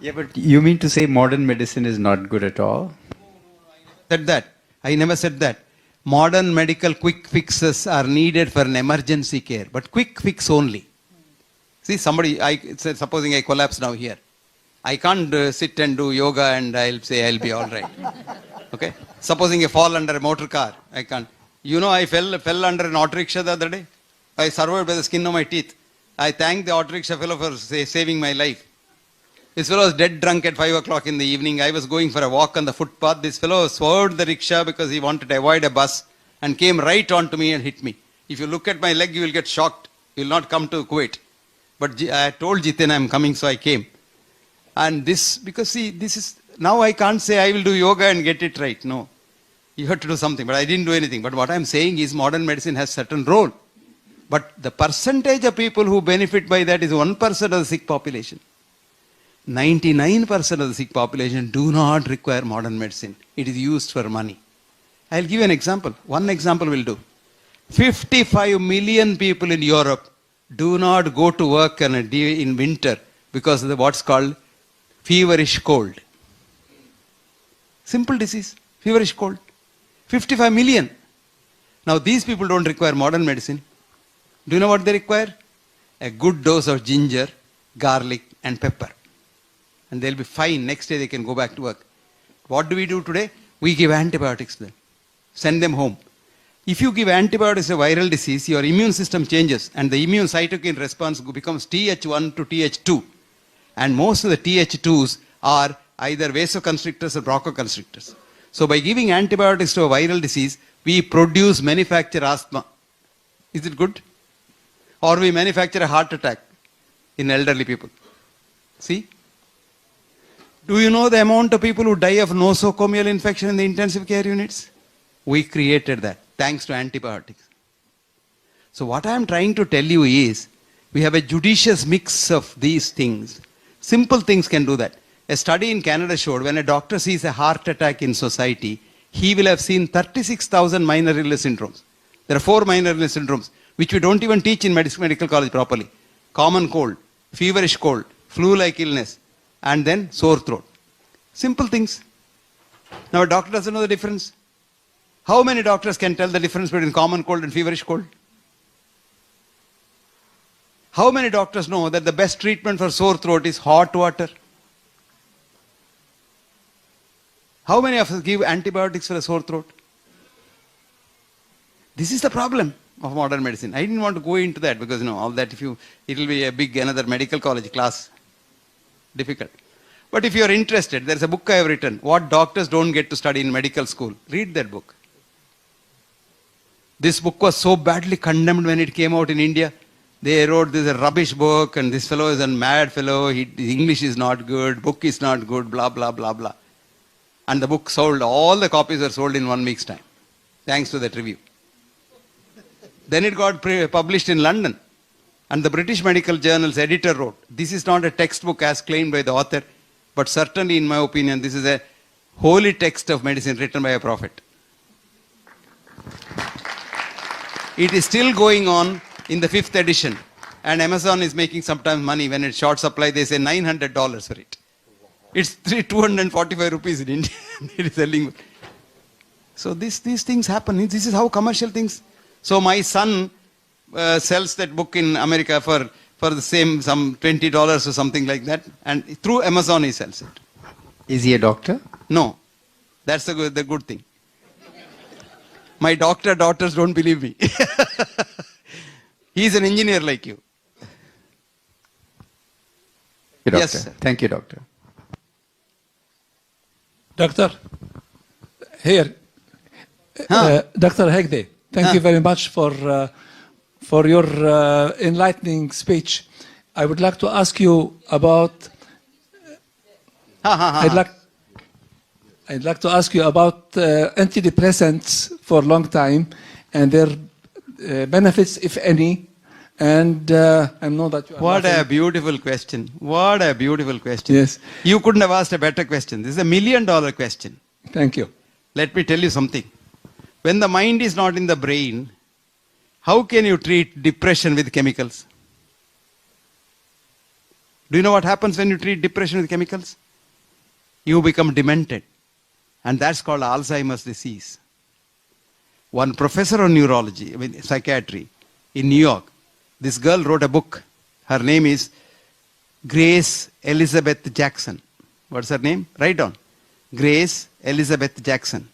Yeah, but you mean to say modern medicine is not good at all? Said that. I never said that. Modern medical quick fixes are needed for an emergency care, but quick fix only. See, supposing I collapse now here. I can't sit and do yoga and I'll say I'll be all right. Okay? Supposing I fall under a motor car, I can't. You know, I fell under an auto rickshaw the other day. I survived by the skin of my teeth. I thank the auto rickshaw fellow for saving my life. This fellow was dead drunk at 5 o'clock in the evening. I was going for a walk on the footpath. This fellow swerved the rickshaw because he wanted to avoid a bus and came right onto me and hit me. If you look at my leg, you will get shocked. You will not come to Kuwait. But I told Jitin I am coming, so I came. And this, because see, this is, now I can't say I will do yoga and get it right. No. You have to do something, but I didn't do anything. But what I am saying is modern medicine has certain role. But the percentage of people who benefit by that is 1% of the sick population. 99% of the sick population do not require modern medicine. It is used for money. I'll give you an example. One example will do. 55 million people in Europe do not go to work in winter because of what's called feverish cold. Simple disease, feverish cold. 55 million. Now these people don't require modern medicine. Do you know what they require? A good dose of ginger, garlic and pepper. And they'll be fine. Next day they can go back to work. What do we do today? We give antibiotics to them. Send them home. If you give antibiotics to a viral disease, your immune system changes and the immune cytokine response becomes Th1 to Th2. And most of the Th2s are either vasoconstrictors or bronchoconstrictors. So by giving antibiotics to a viral disease, we manufacture asthma. Is it good? Or we manufacture a heart attack in elderly people. See? Do you know the amount of people who die of nosocomial infection in the intensive care units? We created that thanks to antibiotics. So what I am trying to tell you is, we have a judicious mix of these things. Simple things can do that. A study in Canada showed when a doctor sees a heart attack in society, he will have seen 36,000 minor illness syndromes. There are 4 minor illness syndromes, which we don't even teach in medical college properly. Common cold, feverish cold, flu-like illness, and then sore throat. Simple things. Now a doctor doesn't know the difference. How many doctors can tell the difference between common cold and feverish cold? How many doctors know that the best treatment for sore throat is hot water? How many of us give antibiotics for a sore throat? This is the problem of modern medicine. I didn't want to go into that because all that it will be a big another medical college class. Difficult. But if you are interested, there is a book I have written, What Doctors Don't Get to Study in Medical School. Read that book. This book was so badly condemned when it came out in India. They wrote this is a rubbish book and this fellow is a mad fellow, his English is not good, book is not good, blah, blah, blah, blah. And the book sold, all the copies were sold in 1 week's time, thanks to that review. Then it got published in London. And the British Medical Journal's editor wrote, this is not a textbook as claimed by the author, but certainly in my opinion, this is a holy text of medicine written by a prophet. It is still going on in the 5th edition. And Amazon is making sometimes money. When it's short supply, they say $900 for it. It's 245 rupees in India. It is selling. So these things happen. This is how commercial things. So my son sells that book in America for the same, some $20 or something like that. And through Amazon he sells it. Is he a doctor? No. That's the good thing. My doctor daughters don't believe me. He's an engineer like you. Thank you, doctor. Yes, sir. Thank you, doctor. Doctor, here. Dr. Hegde, thank you very much for your enlightening speech. I would like to ask you about. I'd like to ask you about antidepressants for a long time and their benefits, if any. And I know that you are. What a beautiful question. What a beautiful question. Yes. You couldn't have asked a better question. This is $1 million question. Thank you. Let me tell you something. When the mind is not in the brain, how can you treat depression with chemicals? Do you know what happens when you treat depression with chemicals? You become demented. And that's called Alzheimer's disease. One professor of neurology, psychiatry, in New York, this girl wrote a book. Her name is Grace Elizabeth Jackson. What's her name? Write down. Grace Elizabeth Jackson.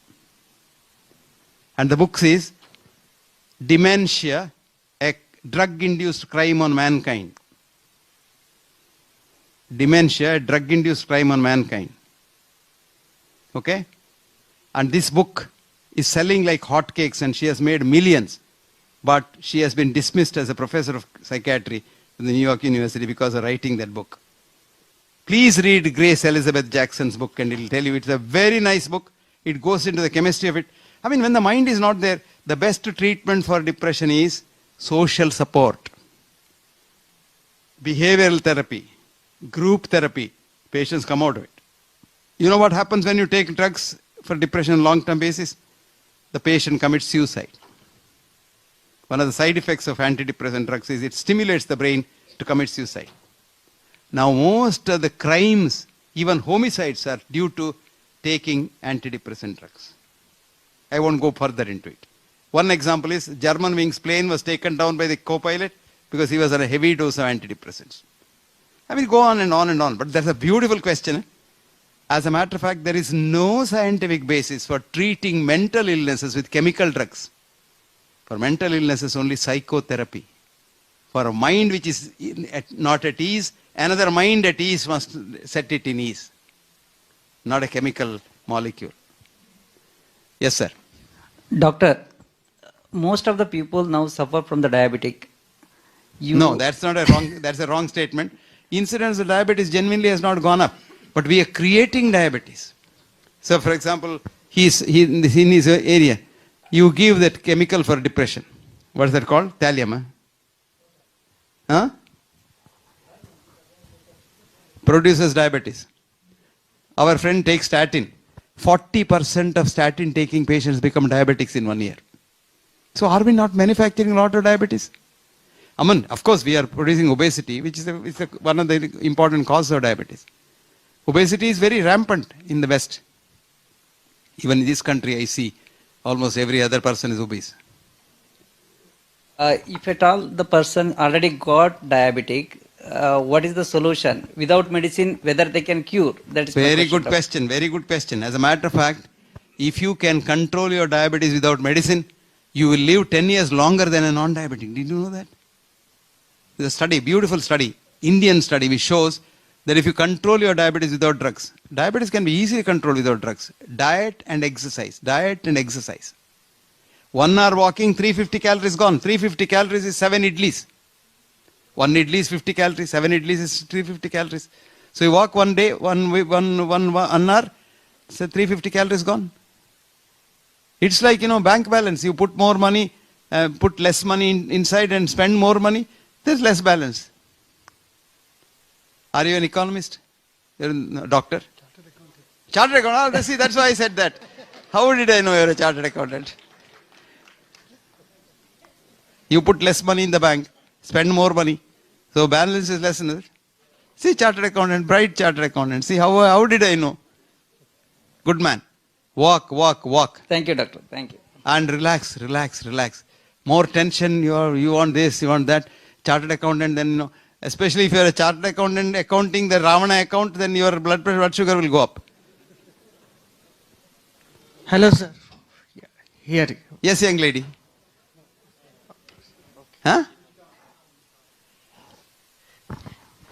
And the book says, Dementia, a drug-induced crime on mankind. Dementia, a drug-induced crime on mankind. Okay? And this book is selling like hotcakes and she has made millions. But she has been dismissed as a professor of psychiatry in the New York University because of writing that book. Please read Grace Elizabeth Jackson's book and it will tell you it's a very nice book. It goes into the chemistry of it. I mean, when the mind is not there, the best treatment for depression is social support, behavioral therapy, group therapy. Patients come out of it. You know what happens when you take drugs for depression on a long-term basis? The patient commits suicide. One of the side effects of antidepressant drugs is it stimulates the brain to commit suicide. Now most of the crimes, even homicides, are due to taking antidepressant drugs. I won't go further into it. One example is Germanwings plane was taken down by the co-pilot because he was on a heavy dose of antidepressants. I mean, go on and on and on, but that's a beautiful question. As a matter of fact, there is no scientific basis for treating mental illnesses with chemical drugs. For mental illnesses, only psychotherapy. For a mind which is not at ease, another mind at ease must set it in ease. Not a chemical molecule. Yes, sir. Doctor, most of the people now suffer from the diabetic. No, that's not a wrong. That's a wrong statement. Incidence of diabetes genuinely has not gone up, but we are creating diabetes. So, for example, in his area, you give that chemical for depression. What is that called? Thallium. Huh? Produces diabetes. Our friend takes statin. 40% of statin taking patients become diabetics in 1 year. So are we not manufacturing a lot of diabetes? I mean, of course, we are producing obesity, which is one of the important causes of diabetes. Obesity is very rampant in the West. Even in this country, I see almost every other person is obese. If at all the person already got diabetic, what is the solution? Without medicine, whether they can cure? That is very good question. Very good question. As a matter of fact, if you can control your diabetes without medicine, you will live 10 years longer than a non-diabetic. Did you know that? There's a study, beautiful study, Indian study, which shows that if you control your diabetes without drugs, diabetes can be easily controlled without drugs. Diet and exercise. Diet and exercise. 1 hour walking, 350 calories gone. 350 calories is 7 idlis. 1 idli is 50 calories, 7 idlis is 350 calories. So you walk one day, one hour, so 350 calories gone. It's like, bank balance. You put more money, put less money inside and spend more money, there's less balance. Are you an economist? You're a doctor? Chartered accountant. See, that's why I said that. How did I know you're a chartered accountant? You put less money in the bank, spend more money. So balance is less, isn't it? See, chartered accountant, bright chartered accountant. See, how did I know? Good man. Walk, walk, walk. Thank you, doctor. Thank you. And relax, relax, relax. More tension, you want this, you want that. Chartered accountant, then, especially if you're a chartered accountant accounting the Ravana account, then your blood pressure, blood sugar will go up. Hello, sir. Here. Yes, young lady. Huh?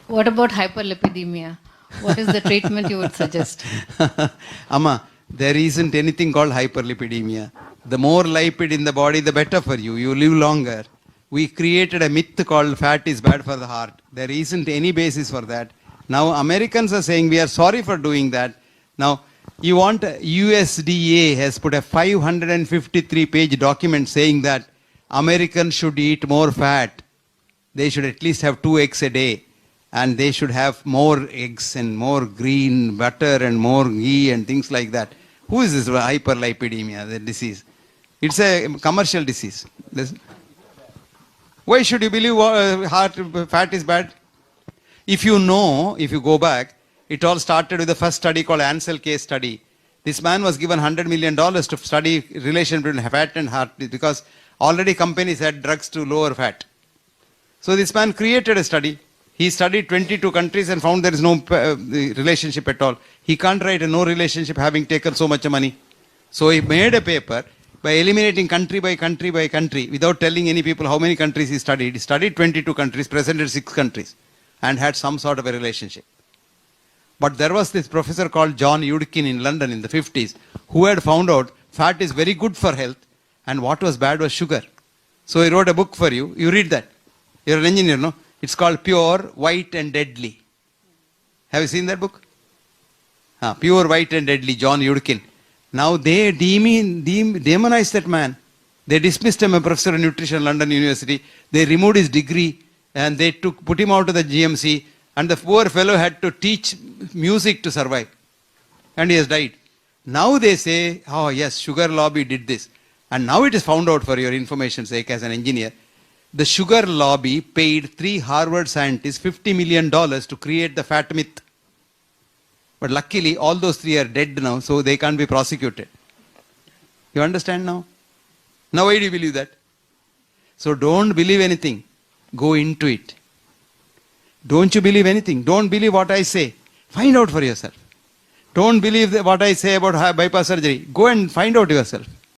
What about hyperlipidemia? What is the treatment you would suggest? Amma, there isn't anything called hyperlipidemia. The more lipid in the body, the better for you. You live longer. We created a myth called fat is bad for the heart. There isn't any basis for that. Now Americans are saying we are sorry for doing that. Now, you want USDA has put a 553-page document saying that Americans should eat more fat. They should at least have 2 eggs a day. And they should have more eggs and more green butter and more ghee and things like that. Who is this hyperlipidemia, the disease? It's a commercial disease. Listen. Why should you believe fat is bad? If you know, if you go back, it all started with the first study called Ansel case study. This man was given $100 million to study relation between fat and heart because already companies had drugs to lower fat. So this man created a study. He studied 22 countries and found there is no relationship at all. He can't write a no relationship having taken so much money. So he made a paper by eliminating country by country by country without telling any people how many countries he studied. He studied 22 countries, presented 6 countries and had some sort of a relationship. But there was this professor called John Yudkin in London in the 50s who had found out fat is very good for health and what was bad was sugar. So he wrote a book for you. You read that. You're an engineer, no? It's called Pure, White and Deadly. Have you seen that book? Pure, White and Deadly, John Yudkin. Now they demonized that man. They dismissed him, a professor of nutrition, London University. They removed his degree and they put him out of the GMC. And the poor fellow had to teach music to survive. And he has died. Now they say, oh yes, sugar lobby did this. And now it is found out, for your information's sake as an engineer, the sugar lobby paid 3 Harvard scientists $50 million to create the fat myth. But luckily all those 3 are dead now, so they can't be prosecuted. You understand now? Now why do you believe that? So don't believe anything. Go into it. Don't you believe anything. Don't believe what I say. Find out for yourself. Don't believe what I say about bypass surgery. Go and find out yourself.